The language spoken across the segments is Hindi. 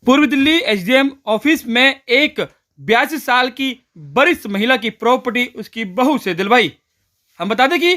पूर्व दिल्ली एसडीएम ऑफिस में एक 82 साल की वरिष्ठ महिला की प्रॉपर्टी उसकी बहू से दिलवाई। हम बता दें कि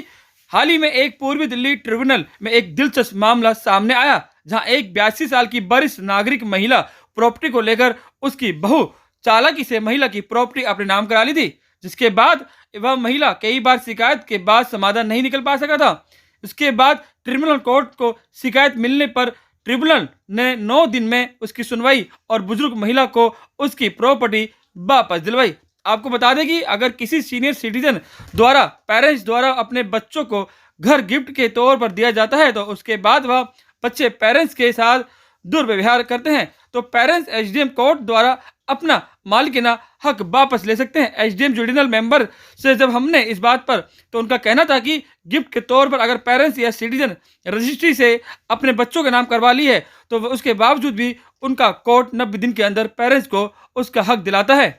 हाल ही में एक पूर्वी दिल्ली ट्रिब्यूनल में एक दिलचस्प मामला सामने आया, जहां एक 82 साल की वरिष्ठ नागरिक महिला प्रॉपर्टी को लेकर उसकी बहू चालाकी से महिला की प्रॉपर्टी अपने नाम करा ली थी, जिसके बाद वह महिला कई बार शिकायत के बाद समाधान नहीं निकल पा सका था। इसके बाद ट्रिब्यूनल कोर्ट को शिकायत मिलने पर ट्रिब्यूनल ने 9 दिन में उसकी सुनवाई और बुजुर्ग महिला को उसकी प्रॉपर्टी वापस दिलवाई। आपको बता दें कि अगर किसी सीनियर सिटीजन द्वारा पेरेंट्स द्वारा अपने बच्चों को घर गिफ्ट के तौर पर दिया जाता है, तो उसके बाद वह बच्चे पेरेंट्स के साथ दुर्व्यवहार करते हैं, तो पेरेंट्स एसडीएम कोर्ट द्वारा अपना मालिकाना हक वापस ले सकते हैं। एसडीएम जुडिशल मेंबर से जब हमने इस बात पर, तो उनका कहना था कि गिफ्ट के तौर पर अगर पेरेंट्स या सिटीजन रजिस्ट्री से अपने बच्चों के नाम करवा ली है, तो उसके बावजूद भी उनका कोर्ट 90 दिन के अंदर पेरेंट्स को उसका हक दिलाता है।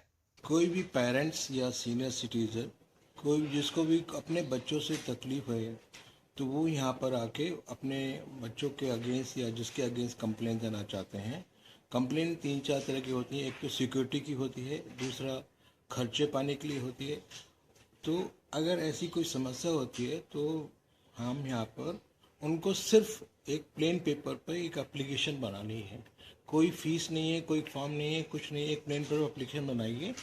कोई भी पेरेंट्स या सीनियर सिटीजन, कोई भी जिसको भी अपने बच्चों से तकलीफ है, तो वो यहाँ पर आके अपने बच्चों के अगेंस्ट या जिसके अगेंस्ट कंप्लेन देना चाहते हैं। कंप्लेन 3-4 तरह की होती है। एक तो सिक्योरिटी की होती है, दूसरा खर्चे पाने के लिए होती है। तो अगर ऐसी कोई समस्या होती है तो हम यहाँ पर उनको सिर्फ एक प्लेन पेपर पर एक एप्लीकेशन बनानी है। कोई फीस नहीं है, कोई फॉर्म नहीं है, कुछ नहीं है। एक प्लेन पेपर एप्लीकेशन बनाइए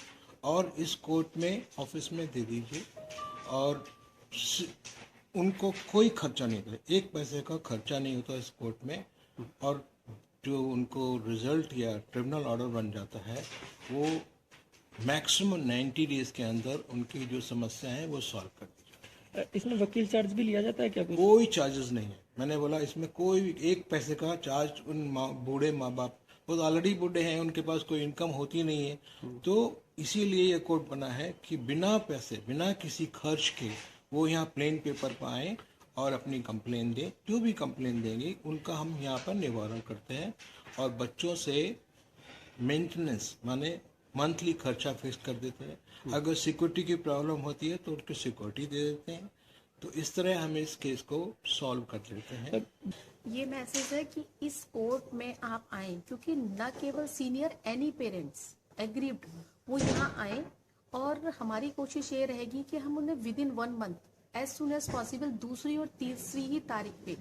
और इस कोर्ट में ऑफिस में दे दीजिए और उनको कोई खर्चा नहीं होता, 1 पैसे का खर्चा नहीं होता इस कोर्ट में। और जो उनको रिजल्ट या ट्रिब्यूनल ऑर्डर बन जाता है, वो मैक्सिमम 90 डेज के अंदर उनकी जो समस्या है वो सॉल्व कर दी जाती है। इसमें वकील चार्ज भी लिया जाता है क्या? कोई चार्जेस नहीं है। मैंने बोला इसमें कोई 1 पैसे का चार्ज उन बूढ़े माँ बाप, वो तो ऑलरेडी बूढ़े हैं, उनके पास कोई इनकम होती नहीं है, तो इसीलिए ये कोर्ट बना है कि बिना पैसे, बिना किसी खर्च के वो यहाँ प्लेन पेपर पर आए और अपनी कंप्लेन दें। जो भी कंप्लेन देंगे उनका हम यहाँ पर निवारण करते हैं और बच्चों से मेंटेनेंस माने मंथली खर्चा फिक्स कर देते हैं। अगर सिक्योरिटी की प्रॉब्लम होती है तो उनको सिक्योरिटी दे देते हैं। तो इस तरह हम इस केस को सॉल्व कर देते हैं। ये मैसेज है कि इस कोर्ट में आप आए, क्योंकि न केवल सीनियर एनी पेरेंट्स एग्रीव्ड वो यहाँ आए, और हमारी कोशिश ये रहेगी कि हम उन्हें within 1 month as soon as possible दूसरी और तीसरी ही तारीख पे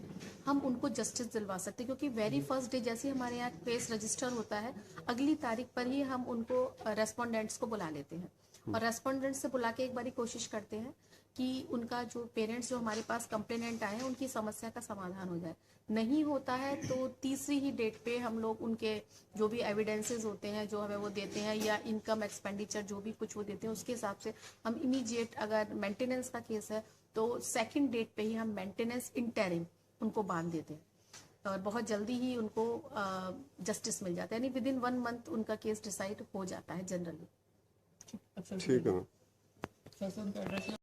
हम उनको जस्टिस दिलवा सकते हैं, क्योंकि वेरी फर्स्ट डे जैसे हमारे यहाँ केस रजिस्टर होता है, अगली तारीख पर ही हम उनको रेस्पोंडेंट्स को बुला लेते हैं और रेस्पोंडेंट्स से बुला के एक बारी कोशिश करते हैं कि उनका जो पेरेंट्स जो हमारे पास कंप्लेनेंट आए हैं उनकी समस्या का समाधान हो जाए। नहीं होता है तो तीसरी ही डेट पे हम लोग उनके जो भी एविडेंसेस होते हैं जो हमें वो देते हैं, या इनकम एक्सपेंडिचर जो भी कुछ वो देते हैं, उसके हिसाब से हम इमीडिएट, अगर मेंटेनेंस का केस है तो 2nd डेट पे ही हम मेंटेनेंस इंटरिम उनको बांध देते हैं और बहुत जल्दी ही उनको जस्टिस मिल जाता है, यानी विद इन 1 मंथ उनका केस डिसाइड हो जाता है जनरली। ठीक है।